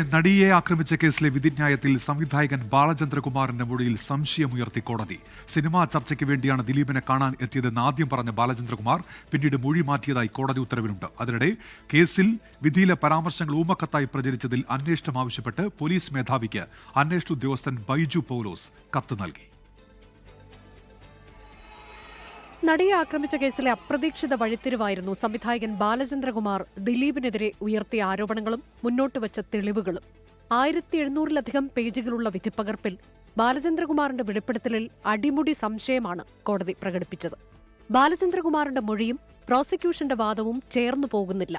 നടിയെ ആക്രമിച്ച കേസിലെ വിധിന്യായത്തിൽ സംവിധായകൻ ബാലചന്ദ്രകുമാറിന്റെ മൊഴിയിൽ സംശയമുയർത്തി കോടതി. സിനിമാ ചർച്ചയ്ക്ക് വേണ്ടിയാണ് ദിലീപിനെ കാണാൻ എത്തിയതെന്ന് ആദ്യം പറഞ്ഞ ബാലചന്ദ്രകുമാർ പിന്നീട് മൊഴി മാറ്റിയതായി കോടതി ഉത്തരവിലുണ്ട്. അതിനിടെ കേസിൽ വിധിയിലെ പരാമർശങ്ങൾ ഊമക്കത്തായി പ്രചരിച്ചതിൽ അന്വേഷണം ആവശ്യപ്പെട്ട് പോലീസ് മേധാവിക്ക് അന്വേഷണ ഉദ്യോഗസ്ഥൻ ബൈജു പൗലോസ് കത്ത് നൽകി. നടിയെ ആക്രമിച്ച കേസിലെ അപ്രതീക്ഷിത വഴിത്തിരിവായിരുന്നു സംവിധായകൻ ബാലചന്ദ്രകുമാർ ദിലീപിനെതിരെ ഉയർത്തിയ ആരോപണങ്ങളും മുന്നോട്ടുവച്ച തെളിവുകളും. 1700-ലധികം പേജുകളുള്ള വിധിപ്പകർപ്പിൽ ബാലചന്ദ്രകുമാറിന്റെ വെളിപ്പെടുത്തലിൽ അടിമുടി സംശയമാണ് കോടതി പ്രകടിപ്പിച്ചത്. ബാലചന്ദ്രകുമാറിന്റെ മൊഴിയും പ്രോസിക്യൂഷന്റെ വാദവും ചേർന്നു പോകുന്നില്ല.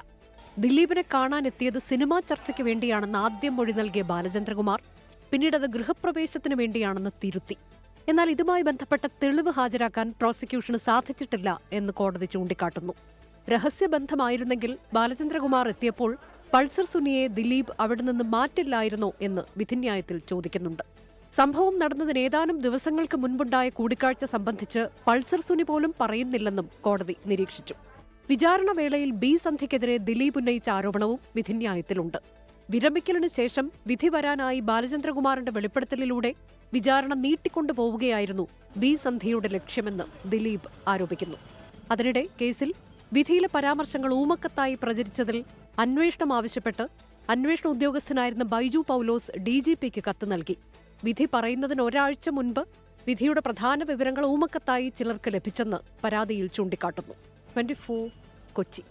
ദിലീപിനെ കാണാനെത്തിയത് സിനിമാ ചർച്ചയ്ക്ക് വേണ്ടിയാണെന്ന് ആദ്യം മൊഴി നൽകിയ ബാലചന്ദ്രകുമാർ പിന്നീടത് ഗൃഹപ്രവേശത്തിന് വേണ്ടിയാണെന്ന് തിരുത്തി. എന്നാൽ ഇതുമായി ബന്ധപ്പെട്ട തെളിവ് ഹാജരാക്കാൻ പ്രോസിക്യൂഷന് സാധിച്ചിട്ടില്ല എന്ന് കോടതി ചൂണ്ടിക്കാട്ടുന്നു. രഹസ്യബന്ധമായിരുന്നെങ്കിൽ ബാലചന്ദ്രകുമാർ എത്തിയപ്പോൾ പൾസർ സുനിയെ ദിലീപ് അവിടെ നിന്ന് മാറ്റില്ലായിരുന്നോ എന്ന് വിധിന്യായത്തിൽ ചോദിക്കുന്നുണ്ട്. സംഭവം നടന്നതിന് ഏതാനും ദിവസങ്ങൾക്ക് മുൻപുണ്ടായ കൂടിക്കാഴ്ച സംബന്ധിച്ച് പൾസർ സുനി പോലും പറയുന്നില്ലെന്നും കോടതി നിരീക്ഷിച്ചു. വിചാരണ വേളയിൽ ബി സന്ധ്യയ്ക്കെതിരെ ദിലീപ് ഉന്നയിച്ച ആരോപണവും വിധിന്യായത്തിലുണ്ട്. വിരമിക്കലിന് ശേഷം വിധി വരാനായി ബാലചന്ദ്രകുമാറിന്റെ വെളിപ്പെടുത്തലിലൂടെ വിചാരണ നീട്ടിക്കൊണ്ടുപോവുകയായിരുന്നു ബി സന്ധ്യയുടെ ലക്ഷ്യമെന്ന് ദിലീപ് ആരോപിക്കുന്നു. അതിനിടെ കേസിൽ വിധിയിലെ പരാമർശങ്ങൾ ഊമക്കത്തായി പ്രചരിച്ചതിൽ അന്വേഷണം ആവശ്യപ്പെട്ട് അന്വേഷണ ഉദ്യോഗസ്ഥനായിരുന്ന ബൈജു പൗലോസ് DGPക്ക് കത്ത് നൽകി. വിധി പറയുന്നതിന് ഒരാഴ്ച മുൻപ് വിധിയുടെ പ്രധാന വിവരങ്ങൾ ഊമക്കത്തായി ചിലർക്ക് ലഭിച്ചെന്ന് പരാതിയിൽ ചൂണ്ടിക്കാട്ടുന്നു. 24 കൊച്ചി.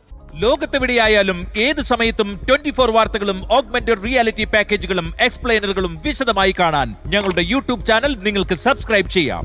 ലോകത്തെവിടെയായാലും ഏത് സമയത്തും 24 വാർത്തകളും ഓഗ്മെന്റഡ് റിയാലിറ്റി പാക്കേജുകളും എക്സ്പ്ലെയിനറുകളും വിശദമായി കാണാൻ ഞങ്ങളുടെ യൂട്യൂബ് ചാനൽ നിങ്ങൾക്ക് സബ്സ്ക്രൈബ് ചെയ്യാം.